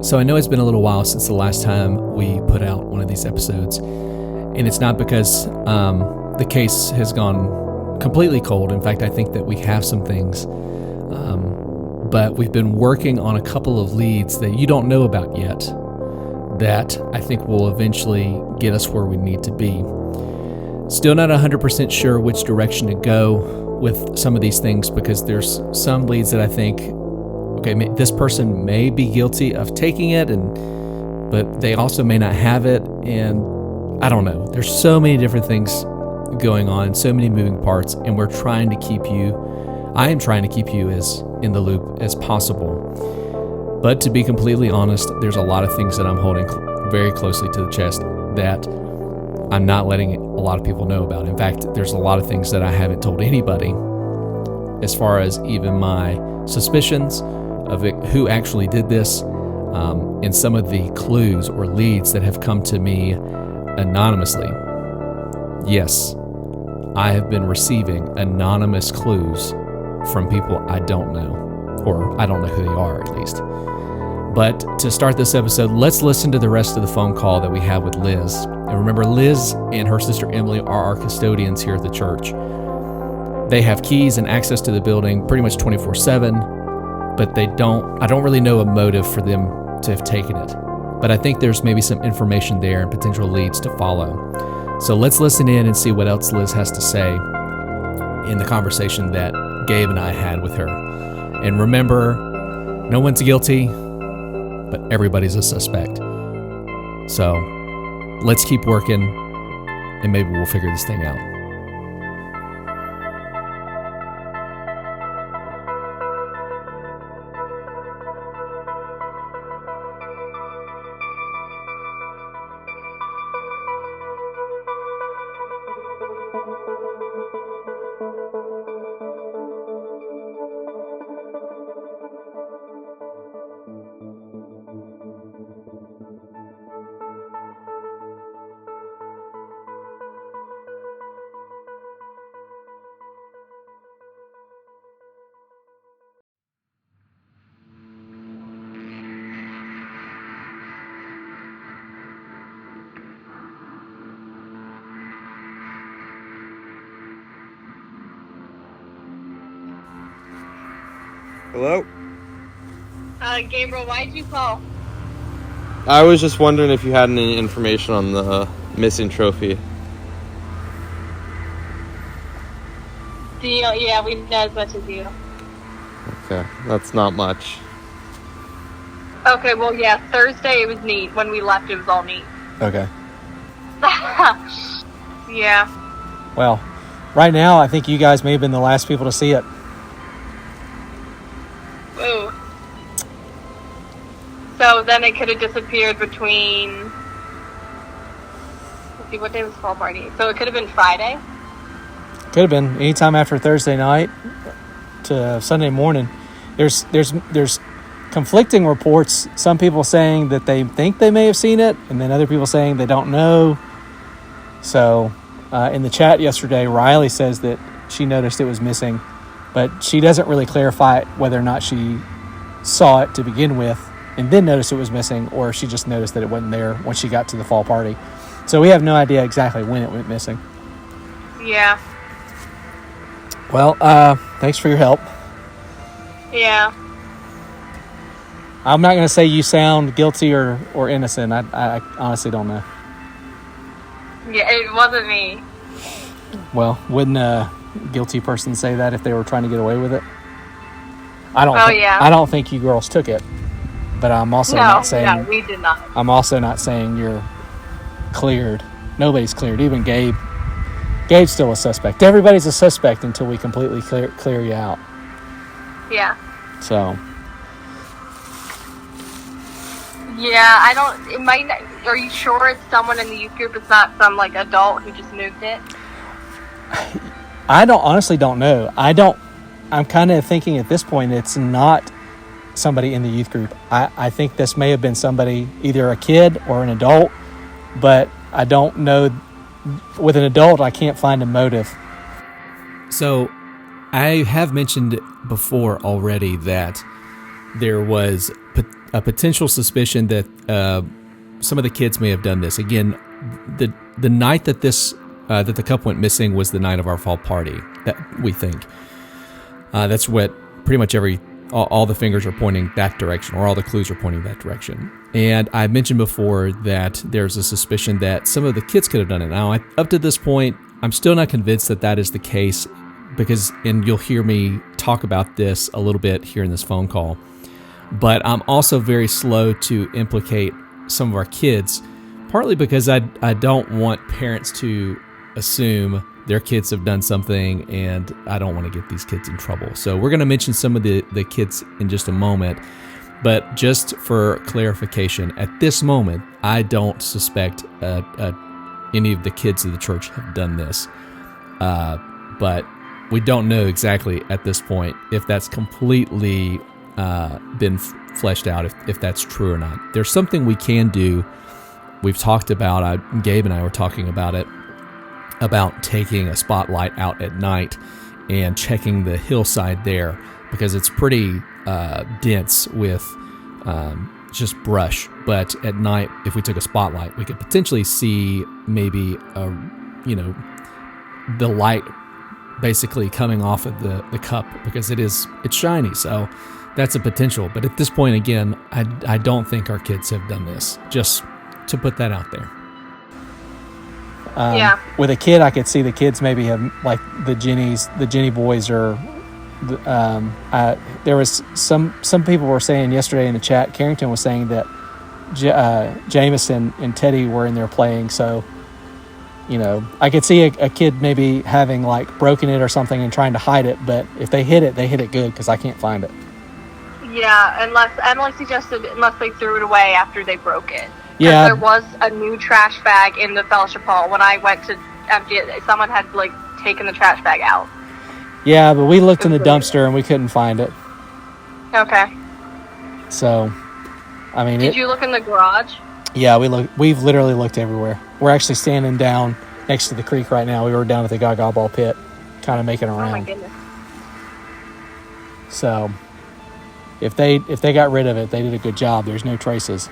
So I know it's been a little while since the last time we put out one of these episodes, and it's not because the case has gone completely cold. In fact, I think that we have some things, but we've been working on a couple of leads that you don't know about yet that I think will eventually get us where we need to be. Still not 100% sure which direction to go with some of these things, because there's some leads that I think, okay, this person may be guilty of taking it, but they also may not have it, and I don't know. There's so many different things going on, so many moving parts, and I am trying to keep you as in the loop as possible. But to be completely honest, there's a lot of things that I'm holding very closely to the chest that I'm not letting a lot of people know about. In fact, there's a lot of things that I haven't told anybody, as far as even my suspicions of who actually did this, and some of the clues or leads that have come to me anonymously. Yes, I have been receiving anonymous clues from people I don't know, or I don't know who they are at least. But to start this episode, let's listen to the rest of the phone call that we have with Liz. And remember, Liz and her sister Emily are our custodians here at the church. They have keys and access to the building pretty much 24/7, but I don't really know a motive for them to have taken it. But I think there's maybe some information there and potential leads to follow. So let's listen in and see what else Liz has to say in the conversation that Gabe and I had with her. And remember, no one's guilty, but everybody's a suspect. So let's keep working, and maybe we'll figure this thing out. Hello? Gabriel, why'd you call? I was just wondering if you had any information on the missing trophy. Yeah, we know as much as you. Okay, that's not much. Okay, well, yeah, Thursday it was neat. When we left, it was all neat. Okay. Yeah. Well, right now, I think you guys may have been the last people to see it. Ooh. So then it could have disappeared between... Let's see, what day was the fall party? So it could have been Friday? Could have been anytime after Thursday night to Sunday morning. There's conflicting reports. Some people saying that they think they may have seen it, and then other people saying they don't know. So in the chat yesterday, Riley says that she noticed it was missing, but she doesn't really clarify whether or not she saw it to begin with and then noticed it was missing, or she just noticed that it wasn't there when she got to the fall party. So we have no idea exactly when it went missing. Yeah. Well, thanks for your help. Yeah. I'm not going to say you sound guilty or innocent. I honestly don't know. Yeah, it wasn't me. Well, wouldn't a guilty person say that if they were trying to get away with it? I don't think you girls took it, but I'm also not saying... No, we did not. I'm also not saying you're cleared. Nobody's cleared, even Gabe. Gabe's still a suspect. Everybody's a suspect until we completely clear you out. Yeah. So... Yeah, it might not, are you sure it's someone in the youth group? It's not some, adult who just moved it? I honestly don't know. I'm kind of thinking at this point it's not somebody in the youth group. I think this may have been somebody, either a kid or an adult, but I don't know. With an adult, I can't find a motive. So I have mentioned before already that there was a potential suspicion that some of the kids may have done this. Again, the night that that the couple went missing was the night of our fall party. That we think that's what pretty much all the fingers are pointing that direction, or all the clues are pointing that direction. And I mentioned before that there's a suspicion that some of the kids could have done it. Now, up to this point, I'm still not convinced that that is the case, because, and you'll hear me talk about this a little bit here in this phone call, but I'm also very slow to implicate some of our kids, partly because I don't want parents to assume their kids have done something, and I don't want to get these kids in trouble. So we're going to mention some of the kids in just a moment, but just for clarification, at this moment, I don't suspect any of the kids of the church have done this. But we don't know exactly at this point if that's completely been fleshed out, if that's true or not. There's something we can do. We've talked about, Gabe and I were talking about it, about taking a spotlight out at night and checking the hillside there, because it's pretty dense with just brush. But at night, if we took a spotlight, we could potentially see maybe the light basically coming off of the cup, because it's shiny. So that's a potential. But at this point, again, I don't think our kids have done this. Just to put that out there. With a kid, I could see the kids maybe have, like, the Jenny boys, or there was some people were saying yesterday in the chat, Carrington was saying that Jameson and Teddy were in there playing. So, I could see a kid maybe having, like, broken it or something and trying to hide it. But if they hit it good, because I can't find it. Yeah, unless Emily suggested, unless they threw it away after they broke it. Yeah, there was a new trash bag in the fellowship hall. When I went to empty it, someone had, like, taken the trash bag out. Yeah, but we looked in the dumpster and we couldn't find it. Okay. So, I mean, did you look in the garage? Yeah, we've literally looked everywhere. We're actually standing down next to the creek right now. We were down at the Gaga Ball pit, kind of making around. Oh my goodness. So, if they got rid of it, they did a good job. There's no traces.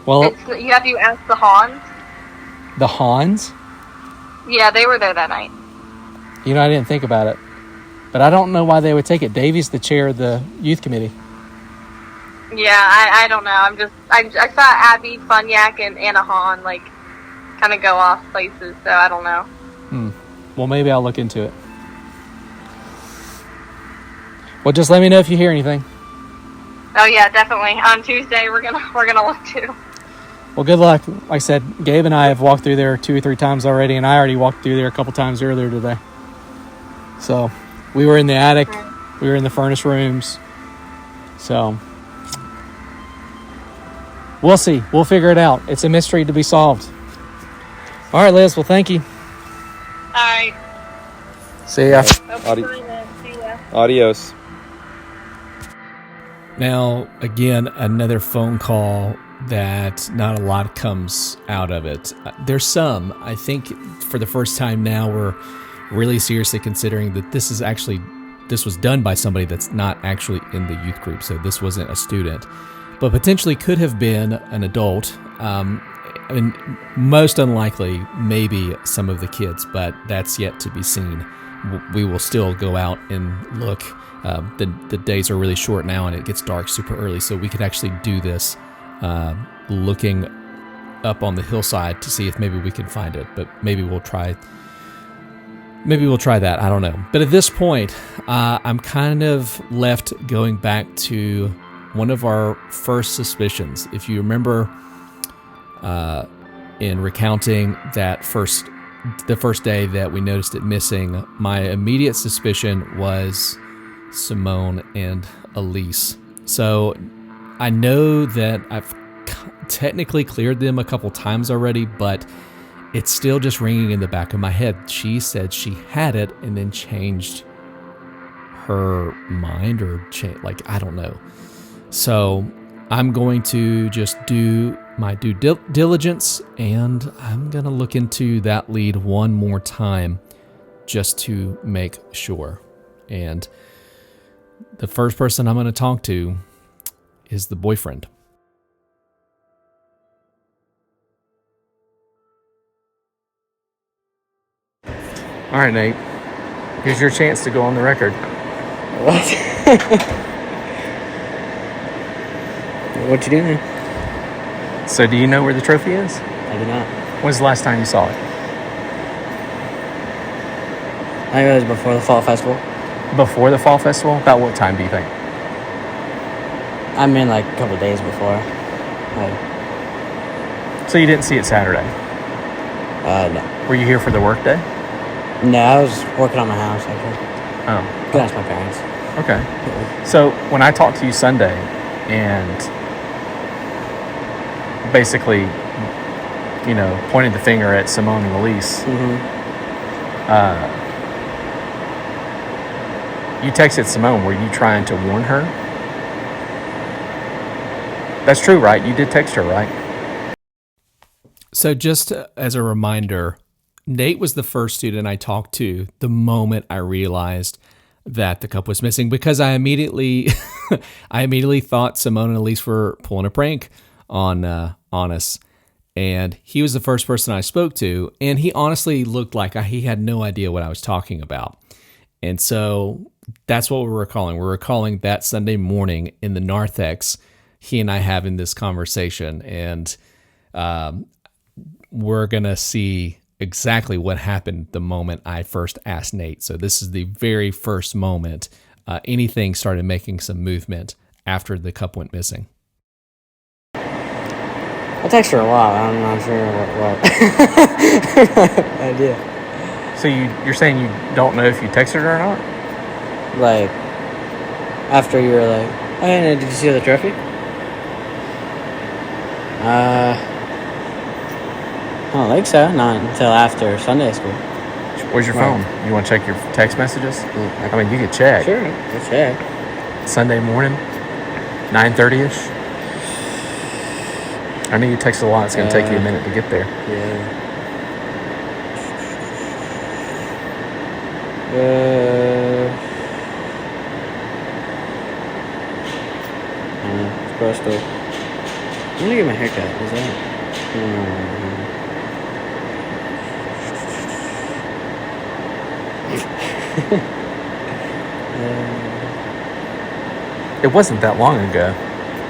Well, have you asked the Hans? The Hans? Yeah, they were there that night. I didn't think about it, but I don't know why they would take it. Davey's the chair of the youth committee. Yeah, I don't know. I saw Abby, Funyak, and Anna Hahn, like, kind of go off places, so I don't know. Well, maybe I'll look into it. Well, just let me know if you hear anything. Oh yeah, definitely. On Tuesday, we're gonna look too. Well, good luck. Like I said, Gabe and I have walked through there 2 or 3 times already, and I already walked through there a couple times earlier today. So, we were in the attic, we were in the furnace rooms. So, we'll see. We'll figure it out. It's a mystery to be solved. All right, Liz. Well, thank you. All right. See ya. See ya. Adios. Now, again, another phone call that not a lot comes out of it. There's some. I think for the first time now, we're really seriously considering that this was done by somebody that's not actually in the youth group. So this wasn't a student, but potentially could have been an adult. And most unlikely, maybe some of the kids, but that's yet to be seen. We will still go out and look. The days are really short now, and it gets dark super early, so we could actually do this looking up on the hillside to see if maybe we can find it. But maybe we'll try that. I don't know. But at this point, I'm kind of left going back to one of our first suspicions. If you remember, in recounting the first day that we noticed it missing, my immediate suspicion was Simone and Elise. So I know that I've technically cleared them a couple times already, but it's still just ringing in the back of my head. She said she had it and then changed her mind, or I don't know. So I'm going to just do my due diligence, and I'm going to look into that lead one more time just to make sure. And the first person I'm going to talk to is the boyfriend. All right, Nate. Here's your chance to go on the record. What? What you doing? So, do you know where the trophy is? I do not. When's the last time you saw it? I think it was before the fall festival. Before the fall festival? About what time do you think? I mean, like a couple of days before. So you didn't see it Saturday? No. Were you here for the work day? No, I was working on my house, actually. Oh. Go ask my parents. Okay. So when I talked to you Sunday and basically, you know, pointed the finger at Simone and Elise, you texted Simone. Were you trying to warn her? That's true, right? You did text her, right? So just as a reminder, Nate was the first student I talked to the moment I realized that the cup was missing, because I immediately thought Simone and Elise were pulling a prank on us. And he was the first person I spoke to, and he honestly looked like he had no idea what I was talking about. And so that's what we're recalling. We're recalling that Sunday morning in the narthex, he and I having this conversation, and we're going to see exactly what happened the moment I first asked Nate. So this is the very first moment anything started making some movement after the cup went missing. I text her a lot. I'm not sure what idea. So you're saying you don't know if you texted her or not? Like, after you were like, oh, yeah, did you see the trophy? I don't think so. Not until after Sunday school. Where's your phone? You want to check your text messages? I mean, you could check. Sure, let's check. Sunday morning, 9:30ish. I know you text a lot. It's going to take you a minute to get there. Yeah. It's supposed to. I'm gonna get my hair cut. Is that? It wasn't that long ago.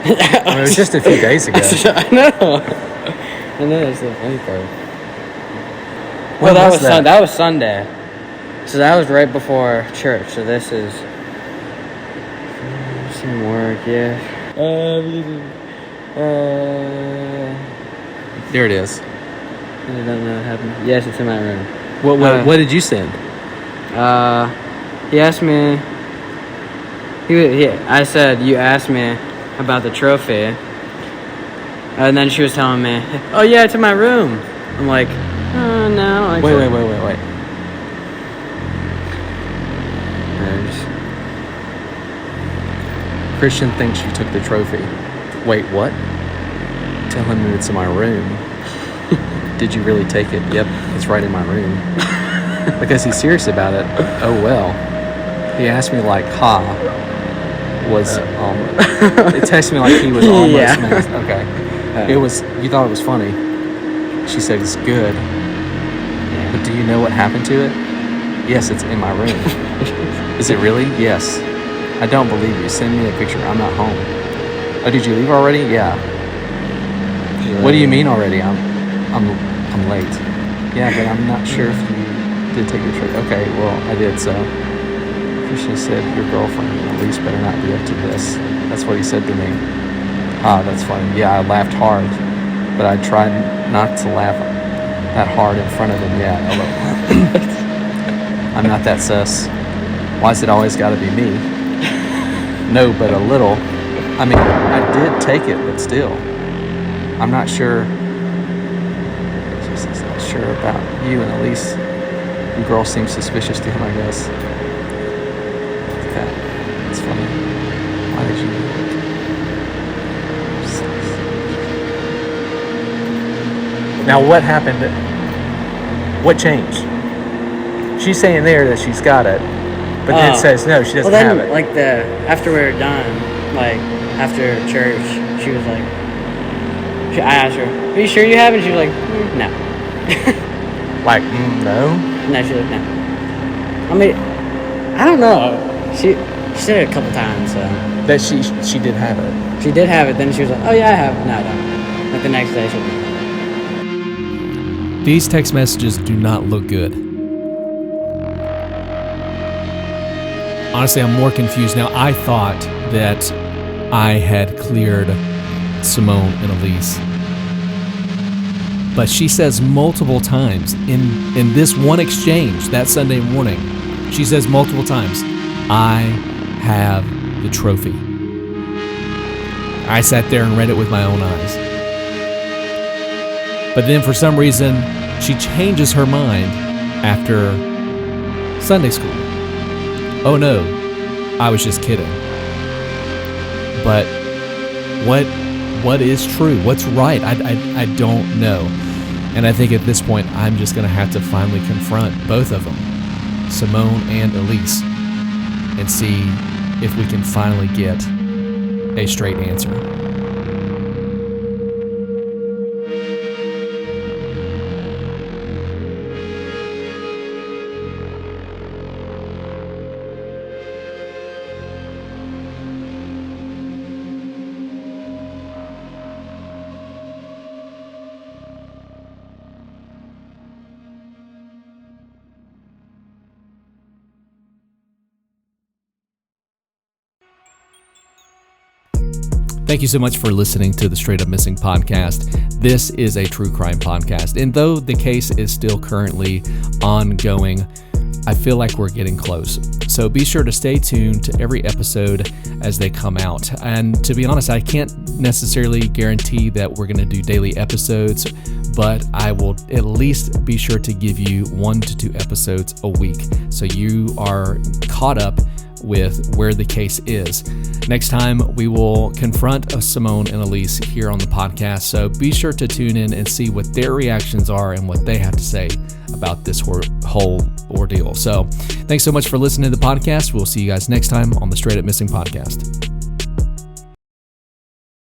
I mean, it was just a few days ago. I know. That's the funny part. When Well, was that was Sunday. So that was right before church. So this is some work, yeah. There it is. I don't know what happened. Yes, it's in my room. What did you send? He asked me. I said, you asked me about the trophy. And then she was telling me, oh yeah, it's in my room. I'm like, oh no. Wait. Christian thinks you took the trophy. Wait, what? Tell him that it's in my room. Did you really take it? Yep, it's right in my room. Because he's serious about it. Oh well. He asked me like, was it texted me like he was almost messed. Okay. It was, you thought it was funny. She said it's good. But do you know what happened to it? Yes, it's in my room. Is it really? Yes. I don't believe you. Send me a picture. I'm not home. Oh, did you leave already? Yeah. What do you mean already? I'm late. Yeah, but I'm not sure if you did take the trip. Okay, well, I did, so. Christian said, your girlfriend at least better not be up to this. That's what he said to me. That's funny. Yeah, I laughed hard, but I tried not to laugh that hard in front of him. Yeah, I'm not that sus. Why's it always got to be me? No, but a little. I mean, I did take it, but still. I'm not sure. She's not sure about you and Elise. The girl seems suspicious to him, I guess. It's funny. Why did you do it? Now, what happened? What changed? She's saying there that she's got it. But then it says no, she doesn't well, have then, it. like after we were done, like after church, she was like, I asked her, "Are you sure you have it?" She was like, "No." Like, no? No, she was like, "No." I mean, I don't know. She said it a couple times, so. That she did have it. She did have it, then she was like, "Oh yeah, I have it." No, I don't. Like the next day, she was like, These text messages do not look good. Honestly, I'm more confused now. I thought that I had cleared Simone and Elise. But she says multiple times in this one exchange that Sunday morning, she says multiple times, "I have the trophy." I sat there and read it with my own eyes. But then for some reason, she changes her mind after Sunday school. Oh no, I was just kidding. But what is true? What's right? I don't know. And I think at this point, I'm just going to have to finally confront both of them, Simone and Elise, and see if we can finally get a straight answer. Thank you so much for listening to the Straight Up Missing podcast. This is a true crime podcast, and though the case is still currently ongoing, I feel like we're getting close. So be sure to stay tuned to every episode as they come out. And to be honest, I can't necessarily guarantee that we're going to do daily episodes, but I will at least be sure to give you 1 to 2 episodes a week so you are caught up with where the case is. Next time, we will confront Simone and Elise here on the podcast, so be sure to tune in and see what their reactions are and what they have to say about this whole ordeal. So thanks so much for listening to the podcast. We'll see you guys next time on the Straight Up Missing podcast.